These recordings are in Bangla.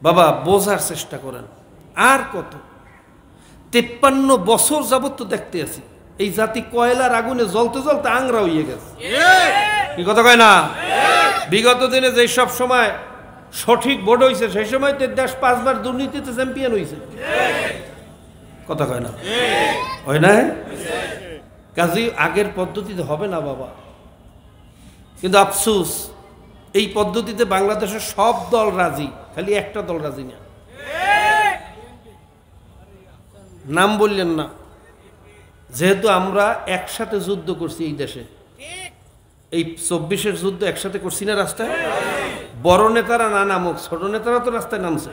বাবা বোঝার চেষ্টা করেন। আর কত 53 বছর যাবত তো দেখতে আছি এই জাতি কয়লার আগুনে জ্বলতে জ্বলতে আংরা হইয়ে গেছে। কি কথা কয় না? বিগত দিনে যে সব সময় সঠিক ভোট হয়েছে সেই সময় তো দেশ 5 বার দুর্নীতিতে চ্যাম্পিয়ন হয়েছে। কথা কয় না? হয় না? কাজেই আগের পদ্ধতিতে হবে না বাবা। কিন্তু আফসোস এই পদ্ধতিতে বাংলাদেশের সব দল রাজি, খালি একটা দল রাজি না। নাম বললেন না, যেহেতু আমরা একসাথে যুদ্ধ করছি এই দেশে, এই 24-এর যুদ্ধ একসাথে করছি না রাস্তায়। বড় নেতারা না নামুক, ছোট নেতারা তো রাস্তায় নামছে।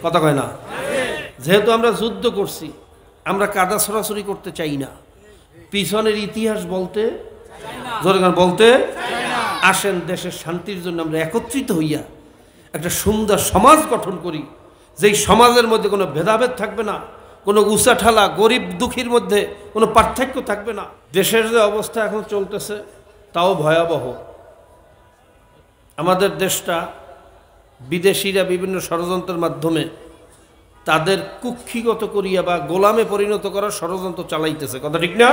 কথা কয় না? যেহেতু আমরা যুদ্ধ করছি, আমরা কাদা ছড়াছড়ি করতে চাই না, পিছনের ইতিহাস বলতে বলতে আসেন দেশের শান্তির জন্য আমরা একত্রিত হইয়া একটা সুন্দর সমাজ গঠন করি, যেই সমাজের মধ্যে কোনো ভেদাভেদ থাকবে না, কোনো উঁচাঠালা গরিব দুঃখীর মধ্যে কোনো পার্থক্য থাকবে না। দেশের যে অবস্থা এখন চলতেছে তাও ভয়াবহ। আমাদের দেশটা বিদেশিরা বিভিন্ন ষড়যন্ত্রের মাধ্যমে তাদের কুক্ষিগত করিয়া বা গোলামে পরিণত করার ষড়যন্ত্র চালাইতেছে। কথা ঠিক না?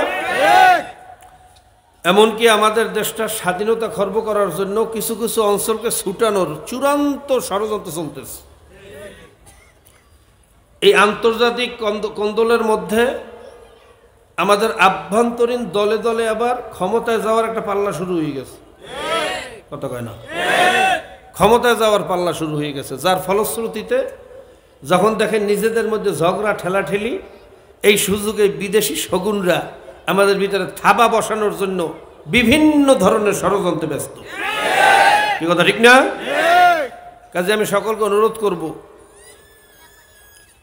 এমনকি আমাদের দেশটা স্বাধীনতা খর্ব করার জন্য কিছু কিছু অঞ্চলকে ছুটানোর চূড়ান্ত ষড়যন্ত্র চলতেছে। এই আন্তর্জাতিক কোন্দলের মধ্যে আমাদের আভ্যন্তরীণ দলে দলে আবার ক্ষমতায় যাওয়ার একটা পাল্লা শুরু হয়ে গেছে। কথা কয় না? ক্ষমতায় যাওয়ার পাল্লা শুরু হয়ে গেছে, যার ফলশ্রুতিতে যখন দেখেন নিজেদের মধ্যে ঝগড়া ঠেলাঠেলি, এই সুযোগে বিদেশি শগুনরা আমাদের ভিতরে থাবা বসানোর জন্য বিভিন্ন ধরনের ষড়যন্ত্রে ব্যস্ত। কি কথা ঠিক না? কাজে আমি সকলকে অনুরোধ করব,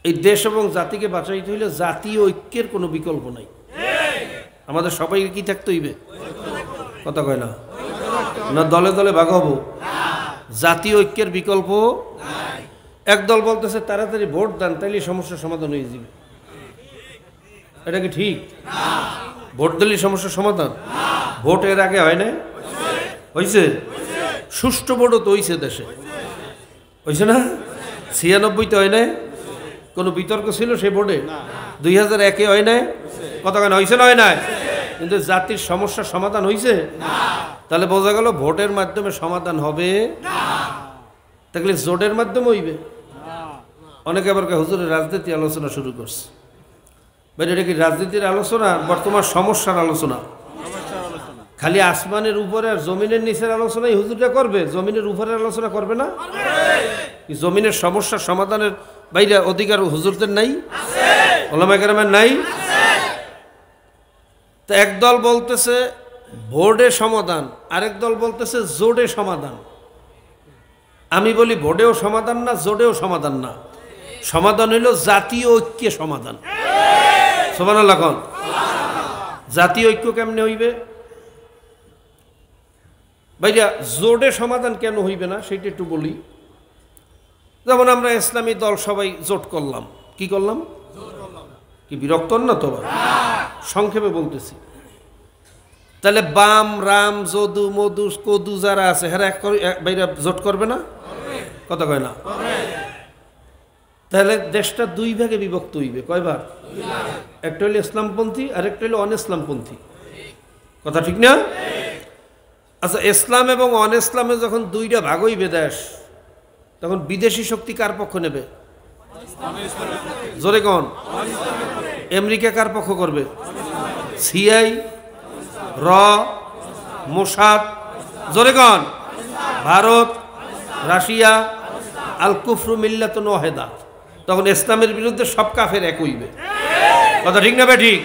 এই দেশ এবং জাতিকে বাঁচাইতে হইলে জাতীয় ঐক্যের কোনো বিকল্প নাই। আমাদের সবাইকে কি থাকতে হইবে? কথা কয় না? না দলে দলে ভাগ হবো? জাতীয় ঐক্যের বিকল্প একদল বলতেছে তাড়াতাড়ি ভোট দেন, তাইলে সমস্যার সমাধান হয়ে যাবে। এটা কি ঠিক? ভোট দিলে সমস্যার সমাধান? ভোট এর আগে হয় না? হয়েছে? সুষ্ঠু ভোটও তো হয়েছে দেশে, হয়েছে না? 96-তে হয় না? কোনো বিতর্ক ছিল সেই ভোটে? 2001-এ হয় না? কথা কেন হয়েছে না? হয় না? কিন্তু জাতির সমস্যার সমাধান হয়েছে? তাহলে বোঝা গেল ভোটের মাধ্যমে সমাধান হবে, তাহলে জোটের মাধ্যমে হইবে। অনেকে আবার হুজুরের রাজনীতি আলোচনা শুরু করছে। ভাই এটা কি রাজনীতির আলোচনা? বর্তমান সমস্যার আলোচনা। খালি আসমানের উপরে আর জমিনের নিচের আলোচনাই হুজুরটা করবে, জমিনের উপরের আলোচনা করবে না? জমিনের সমস্যার সমাধানের বাইরে অধিকার হুজুরদের নাই? ওলামায়ে কেরামের নাই? তো একদল বলতেছে ভোটে সমাধান, আরেক দল বলতেছে জোটে সমাধান। আমি বলি ভোটেও সমাধান না, জোটেও সমাধান না, সমাধান হইল জাতীয় ঐক্যে সমাধান। সুবহানাল্লাহ। জাতীয় ঐক্য কেমনে হইবে ভাইয়া? জোটে সমাধান কেন হইবে না সেটা একটু বলি। যেমন আমরা ইসলামী দল সবাই জোট করলাম, কি করলাম? কি বিরক্ত না তো? সংক্ষেপে বলতেছি। তাহলে বাম রাম যদু মধু কদু যারা আছে হ্যাঁ বাইরে জোট করবে না? কথা কয় না? তাহলে দেশটা দুই ভাগে বিভক্ত হইবে। কয়বার? একটা হইল ইসলামপন্থী আর একটা হইল অন ইসলামপন্থী। কথা ঠিক না? আচ্ছা, ইসলাম এবং অন ইসলামে যখন দুইটা ভাগ হইবে দেশ, তখন বিদেশি শক্তি কার পক্ষ নেবে? জোরে কোন? আমেরিকা কার পক্ষ করবে? সিআই, র, মোসাদ, জোরে কোন? ভারত, রাশিয়া, আল কুফরু মিল্লাতুন ওয়াহিদা। তখন ইসলামের বিরুদ্ধে সব কাফের এক হইবে। কথা ঠিক না বে ঠিক?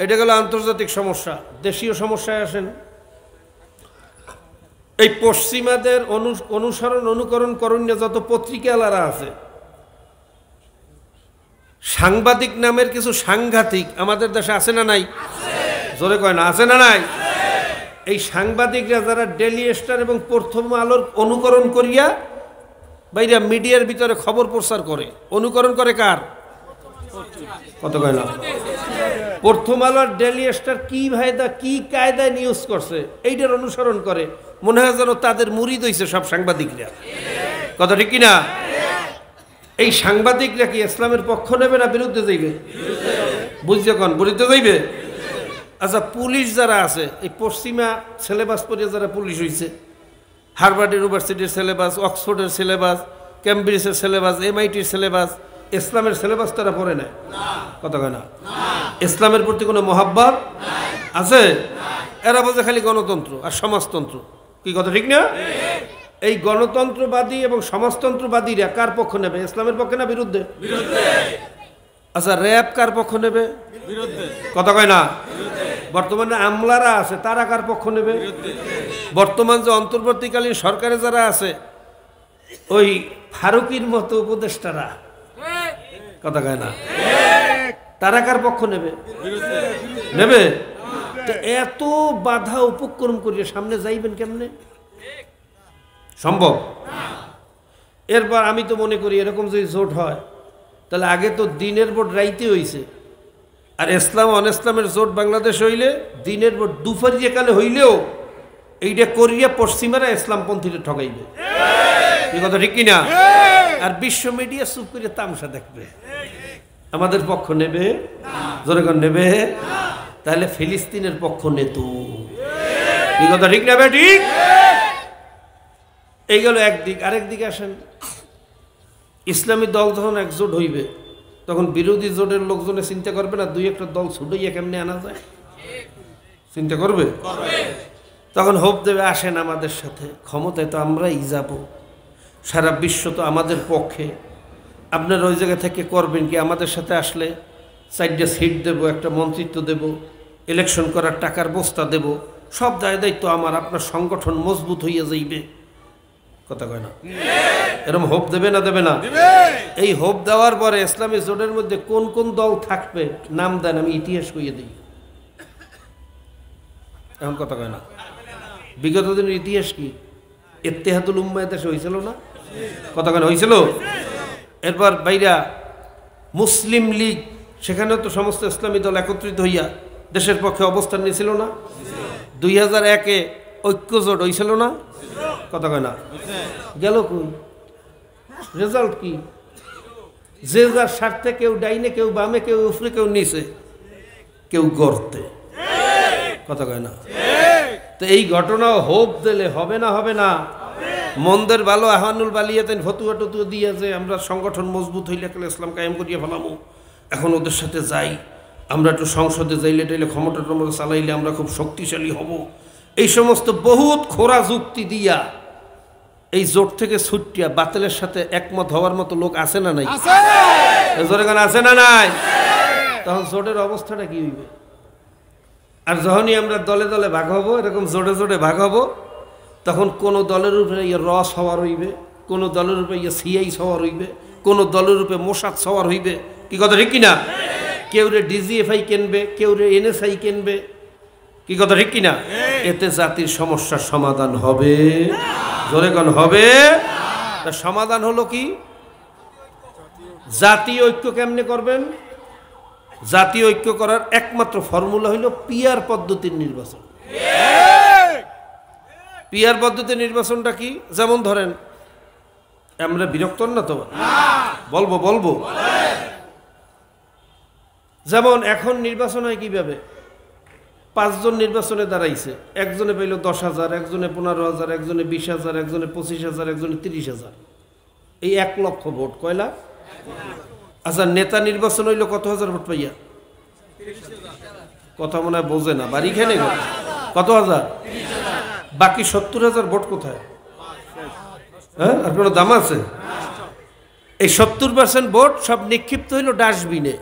এটা গেল আন্তর্জাতিক সমস্যা। দেশীয় সমস্যায় আসেন। এই পশ্চিমাদের অনুসরণ অনুকরণ করণীয় যত পত্রিকাওয়ালারা আছে, সাংবাদিক নামের কিছু সাংঘাতিক আমাদের দেশে আছে না নাই? জোরে কয় না? আছে না নাই? এই সাংবাদিকরা যারা ডেইলি স্টার এবং প্রথম আলোর অনুকরণ করিয়া বাইরে মিডিয়ার ভিতরে খবর প্রচার করে, অনুকরণ করে কার? কত কয় না? প্রথম আলোর ডেইলি স্টার কি ভাইদা কি কায়দায় নিউজ করছে এইটার অনুসরণ করে, মনে হয় যেন তাদের মুরিদ হইছে সব সাংবাদিকরা। কথা ঠিক কিনা? এই সাংবাদিকরা কি ইসলামের পক্ষ নেবে না বিরুদ্ধে যাইবে? বুঝছে কোন বিরুদ্ধে যাইবে? আচ্ছা, পুলিশ যারা আছে, এই পশ্চিমা সিলেবাস পড়ে যারা পুলিশ হয়েছে, হার্ভার্ড ইউনিভার্সিটির সিলেবাস, অক্সফোর্ডের সিলেবাস, ক্যামব্রিজের সিলেবাস, MITর সিলেবাস, ইসলামের সিলেবাস তারা পড়ে নেয়? কথা কয় না। ইসলামের প্রতি কোনো মহাব্বত আছে? এরা বোঝে খালি গণতন্ত্র আর সমাজতন্ত্র। কি কথা ঠিক না? এই গণতন্ত্রবাদী এবং সমাজতন্ত্রবাদীরা কার পক্ষ নেবে? ইসলামের পক্ষে না বিরুদ্ধে? আচ্ছা, র্যাব কার পক্ষ নেবে? কথা কয় না। বর্তমানে আমলারা আছে, তারা কার পক্ষ নেবে? বর্তমান যে অন্তর্বর্তীকালীন সরকারে যারা আছে, ওই ফারুকির মতো উপদেষ্টারা, কথা কয় না, তারা কার পক্ষ নেবে? নেবে। তো এত বাধা উপক্রম করিয়ে সামনে যাইবেন কেমনে? সম্ভব? এরপর আমি তো মনে করি এরকম যদি জোট হয়, তাহলে আগে তো দিনের ভোট রাইতে হইছে, আর ইসলাম অন ইসলামের জোট বাংলাদেশ হইলে দিনের ভোট দুপুরিয়া কালে হইলেও এইটা করিয়া পশ্চিমারা ইসলামপন্থীরা ঠকাইবে। এই কথা ঠিক কিনা? আর বিশ্ব মিডিয়া চুপ করে তামসা দেখবে। আমাদের পক্ষ নেবে? জনগণ নেবে? তাহলে ফিলিস্তিনের পক্ষ নেত। এই কথা ঠিক না? ঠিক। এই গেল একদিক। আরেক দিকে আসেন, ইসলামী দল যখন একজোট হইবে, তখন বিরোধী জোটের লোকজনে চিন্তা করবে না দুই একটা দল ছুটাইয়া কেমনে আনা যায়? চিন্তা করবে? তখন হোপ দেবে, আসেন আমাদের সাথে, ক্ষমতায় তো আমরাই যাব, সারা বিশ্ব তো আমাদের পক্ষে, আপনারা ওই জায়গা থেকে করবেন কি? আমাদের সাথে আসলে 4টা সিট দেব, একটা মন্ত্রিত্ব দেব, ইলেকশন করার টাকার বস্তা দেব, সব দায় দায়িত্ব আমার, আপনার সংগঠন মজবুত হইয়া যাইবে। কথা কয় না? এরকম হোপ দেবে না দেবে না? এই হোপ দেওয়ার পরে ইসলামী জোটের মধ্যে কোন কোন দল থাকবে নাম দেন, আমি ইতিহাস কইয়ে দিই। এখন কথা কয় না। বিগত দিনের ইতিহাস কি? ইত্তেহাদুল উম্মাহ দেশে হয়েছিল না? কথা কয় না? হয়েছিল। এরপর বাইরা মুসলিম লীগ, সেখানেও তো সমস্ত ইসলামী দল একত্রিত হইয়া দেশের পক্ষে অবস্থান নিয়েছিল না? 2001-এ ঐক্যজোট হয়েছিল না? কথা কয় না? গেল কই? রেজাল্ট কি? যে যার স্বার্থে, কেউ ডাইনে, কেউ বামে, কেউ উপরে, কেউ নিচে, কেউ গর্তে। কথা কয় না? তো এই ঘটনাও হোপ দিলে হবে না? হবে না? মন্দের ভালো আহ্বানুল বালিয়াতেন ফতুয়া টতুয়া দিয়ে যে আমরা সংগঠন মজবুত হইলে ইসলাম কায়েম করিয়া ফেলামো, এখন ওদের সাথে যাই, আমরা একটু সংসদে যাইলে টাইলে ক্ষমতা চালাইলে আমরা খুব শক্তিশালী হব, এই সমস্ত বহুত খোরা যুক্তি দিয়া এই জোট থেকে ছুটিয়া বাতিলের সাথে একমত হওয়ার মতো লোক আছে না নাই? জোরেগান আছে না নাই? তখন জোটের অবস্থাটা কি হইবে? আর যখনই আমরা দলে দলে ভাগ হব, এরকম জোটে জোটে ভাগ হব, তখন কোনো দলের উপরে রস হওয়ার হইবে, কোনো দলের উপরে সিআই হওয়ার হইবে, কোনো দলের উপরে মোসাদ হওয়ার হইবে। কি কথা ঠিক কিনা? কেউ রে DGFI কিনবে, কেউ রে NSI কিনবে। কি কথা ঠিক কিনা? এতে জাতির সমস্যার সমাধান হবে? জোরেগণ হবে? তার সমাধান হলো কি? জাতীয় ঐক্য কেমনে করবেন? জাতীয় ঐক্য করার একমাত্র ফর্মুলা হইল পিয়ার পদ্ধতির নির্বাচন। পিয়ার পদ্ধতির নির্বাচনটা কি? যেমন ধরেন, আমরা বিরক্ত না তো? বলবো। যেমন এখন নির্বাচন হয় কিভাবে? 5 জন নির্বাচনে দাঁড়াইছে, একজনে পাইল 10,000, একজনে 15,000, একজনে 20,000, একজনে 25,000, একজনে 30,000, এই 1 লক্ষ ভোট। কয় লাখ? আচ্ছা, নেতা নির্বাচন হইল কত হাজার ভোট পাইয়া? কথা মনে হয় বোঝে না, বাড়ি খেলে কত হাজার? বাকি 70,000 ভোট কোথায়? হ্যাঁ, আর কোনো দাম আছে? এই 70% ভোট সব নিক্ষিপ্ত হইল ডাস্টবিনে।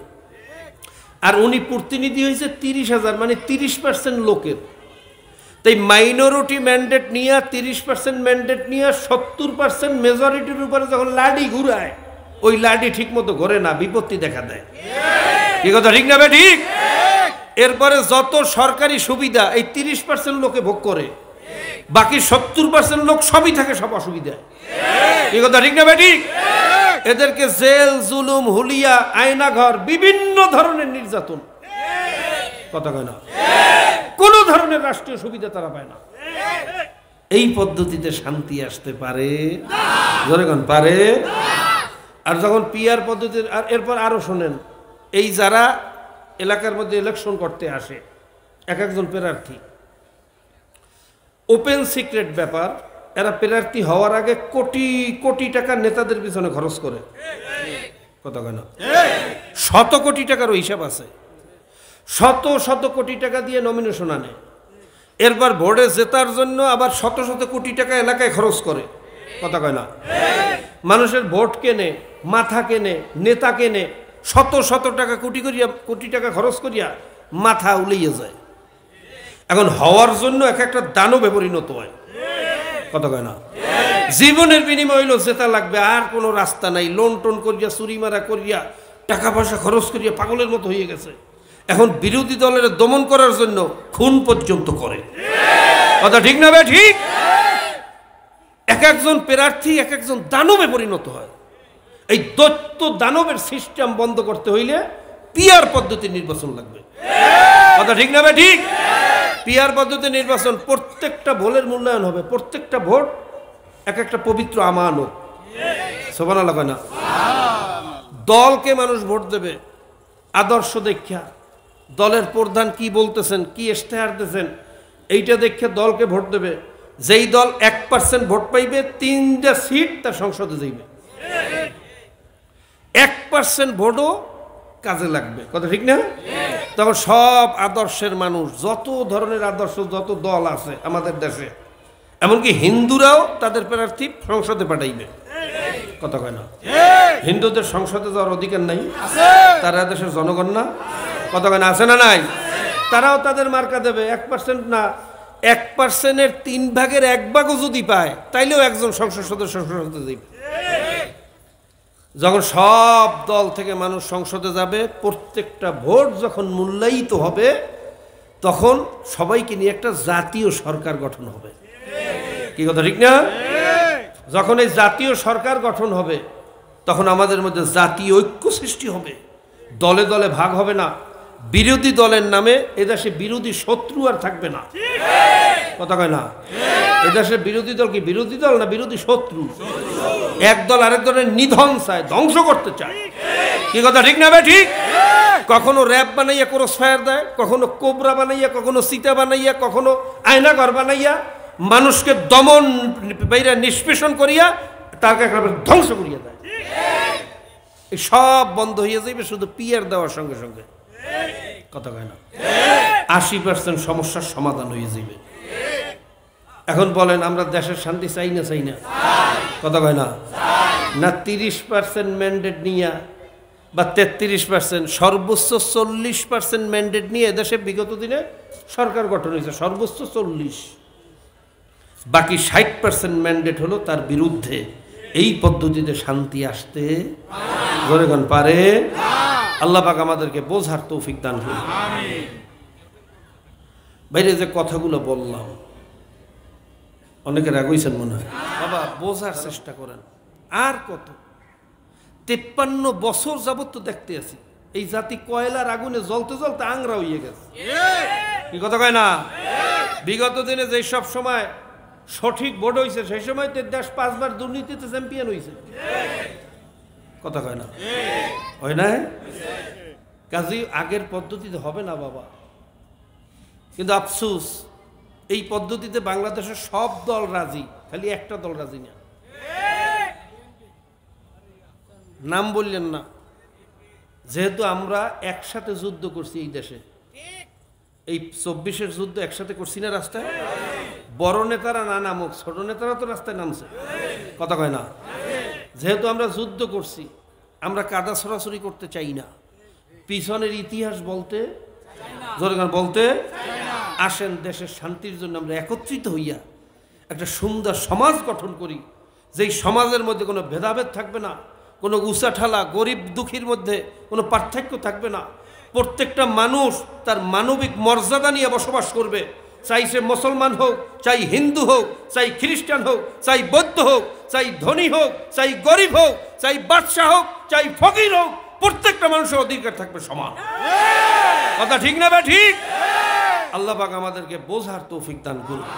আর উনি প্রতিনিধি হয়েছে 30,000, মানে 30% লোকের। তাই মাইনরিটি ম্যান্ডেট নিয়ে 30% ম্যান্ডেট নিয়ে 70% মেজরিটির উপরে যখন লাডি ঘুরায়, ওই লাডি ঠিক মতো ঘরে না, বিপত্তি দেখা দেয়। কি কথা ঠিক না? ঠিক। এরপরে যত সরকারি সুবিধা এই 30% লোকে ভোগ করে, বাকি 70% লোক সবই থাকে সব অসুবিধায়। কি কথা ঠিক না? ঠিক। এদেরকে জেল, জুলুম, হুলিয়া, আয়নাঘর, বিভিন্ন ধরনের নির্যাতন। কথা কয় না? কোন ধরনের রাষ্ট্রীয় সুবিধা তারা পায় না। এই পদ্ধতিতে শান্তি আসতে পারে? জনগণ পারে? আর যখন পিআর পদ্ধতির, আর এরপর আরও শোনেন, এই যারা এলাকার মধ্যে ইলেকশন করতে আসে এক একজন প্রার্থী, ওপেন সিক্রেট ব্যাপার, এরা প্রার্থী হওয়ার আগে কোটি কোটি টাকা নেতাদের পিছনে খরচ করে। কথা কেন? শত কোটি টাকারও হিসাব আছে, শত শত কোটি টাকা দিয়ে নমিনেশন আনে, এরপর ভোটে জেতার জন্য আবার শত শত কোটি টাকা এলাকায় খরচ করে। কথা কয় না? মানুষের ভোট কেনে, মাথা কেনে, নেতা কেনে, শত শত টাকা কোটি টাকা খরচ করিয়া মাথা উলিয়ে যায়। এখন হওয়ার জন্য এক একটা দানবে পরিণত হয়। কথা কয় না? জীবনের বিনিময় হইল জেতা লাগবে, আর কোনো রাস্তা নাই। লোন টোন করিয়া, চুরি মারা করিয়া, টাকা পয়সা খরচ করিয়া পাগলের মতো হয়ে গেছে। এখন বিরোধী দলের দমন করার জন্য খুন পর্যন্ত করে। কথা ঠিক না ভাই? ঠিক। এক একজন প্রার্থী এক একজন দানবে পরিণত হয়। এই দৈত্য দানবের সিস্টেম বন্ধ করতে হইলে পিআর পদ্ধতি নির্বাচন লাগবে। কথা ঠিক না ভাই? ঠিক। পিআর পদ্ধতি নির্বাচন, প্রত্যেকটা ভোটের মূল্যায়ন হবে, প্রত্যেকটা ভোট এক একটা পবিত্র আমানত। সুবহানাল্লাহ কয় না? দলকে মানুষ ভোট দেবে আদর্শ দেখা, দলের প্রধান কি বলতেছেন, কি ইশতেহার দিতেছেন, এইটা দেখে দলকে ভোট দেবে। যেই দল 1% ভোট পাইবে 3টা সিট তার সংসদে যাইবে। 1% ভোটও কাজে লাগবে। কথা ঠিক না? তখন সব আদর্শের মানুষ, যত ধরনের আদর্শ, যত দল আছে আমাদের দেশে, এমনকি হিন্দুরাও তাদের প্রার্থী সংসদে পাঠাইবে। কথা কয় না? হিন্দুদের সংসদে যাওয়ার অধিকার নাই? তারা দেশের জনগণ না? কথা কয় না? আছে না নাই? তারাও তাদের মার্কা দেবে। 1% না, 1%-এর 3 ভাগের 1 ভাগও যদি পায়, তাইলেও একজন সংসদ সদস্য সংসদে যাবে। যখন সব দল থেকে মানুষ সংসদে যাবে, প্রত্যেকটা ভোট যখন মূল্যায়িত হবে, তখন সবাইকে নিয়ে একটা জাতীয় সরকার গঠন হবে। কি কথা ঠিক না? যখন এই জাতীয় সরকার গঠন হবে, তখন আমাদের মধ্যে জাতীয় ঐক্য সৃষ্টি হবে, দলে দলে ভাগ হবে না। বিরোধী দলের নামে এদেশে বিরোধী শত্রু আর থাকবে না। কথা কয় না? এদেশে বিরোধী দল কি বিরোধী দল না বিরোধী শত্রু? এক দল আরেক দলের নিধন চায়, ধ্বংস করতে চায়। কি কথা ঠিক না ভাই? ঠিক। কখনো র্যাব বানাইয়া ক্রস ফায়ার দেয়, কখনো কোবরা বানাইয়া, কখনো সীতা বানাইয়া, কখনো আয়নাঘর বানাইয়া মানুষকে দমন বাইরে নিষ্পেষণ করিয়া তাকে একেবারে ধ্বংস করিয়া দেয়। এই সব বন্ধ হয়ে যাবে শুধু পিআর দেওয়ার সঙ্গে সঙ্গে। কথা কয় না? 80% সমস্যার সমাধান হয়ে যাবে। এখন বলেন, আমরা দেশের শান্তি চাই না? চাই না? কথা কয় না? না 30% ম্যান্ডেট নিয়ে বা 33%, সর্বোচ্চ 40% ম্যান্ডেট নিয়ে দেশে বিগত দিনে সরকার গঠন হয়েছে, সর্বোচ্চ 40। বাকি 60% ম্যান্ডেট হলো তার বিরুদ্ধে। এই পদ্ধতিতে শান্তি আসতে জনগণ পারে? আল্লাহ পাক আমাদেরকে বোঝার তৌফিক দান করুন। বাইরে যে কথাগুলো বললাম, অনেকে রাগ হইছেন মনে হয়। বাবা বোঝার চেষ্টা করেন। আর কত 53 বছর যাবত তো দেখতে আছি এই জাতি কয়লার আগুনে জ্বলতে জ্বলতে আংরা হইয়ে গেছে। কি কথা কয় না? বিগত দিনে যে সব সময় সঠিক ভোট হয়েছে, সেই সময় দেশ 5 বার দুর্নীতিতে চ্যাম্পিয়ন হয়েছে। কথা কয় না? হয় না? কাজেই আগের পদ্ধতিতে হবে না বাবা। কিন্তু আফসোস, এই পদ্ধতিতে বাংলাদেশের সব দল রাজি, খালি একটা দল রাজি না। নাম বললেন না, যেহেতু আমরা একসাথে যুদ্ধ করছি এই দেশে, এই 24-এর যুদ্ধ একসাথে করছি না রাস্তায়। বড় নেতারা না নামুক, ছোট নেতারা তো রাস্তায় নামছে। কথা কয় না? যেহেতু আমরা যুদ্ধ করছি, আমরা কাদা ছড়াছড়ি করতে চাই না, পিছনের ইতিহাস বলতে জনগণ বলতে আসেন, দেশের শান্তির জন্য আমরা একত্রিত হইয়া একটা সুন্দর সমাজ গঠন করি, যেই সমাজের মধ্যে কোনো ভেদাভেদ থাকবে না, কোনো উঁচাঠালা গরিব দুঃখীর মধ্যে কোনো পার্থক্য থাকবে না। প্রত্যেকটা মানুষ তার মানবিক মর্যাদা নিয়ে বসবাস করবে, চাই সে মুসলমান হোক, চাই হিন্দু হোক, চাই খ্রিস্টান হোক, চাই বৌদ্ধ হোক, চাই ধনী হোক, চাই গরিব হোক, চাই বাদশাহ হোক, চাই ফকির হোক, প্রত্যেকটা মানুষের অধিকার থাকবে সমান। কথা ঠিক না? ঠিক। আল্লাহ পাক আমাদেরকে বোঝার তৌফিক দান করুন।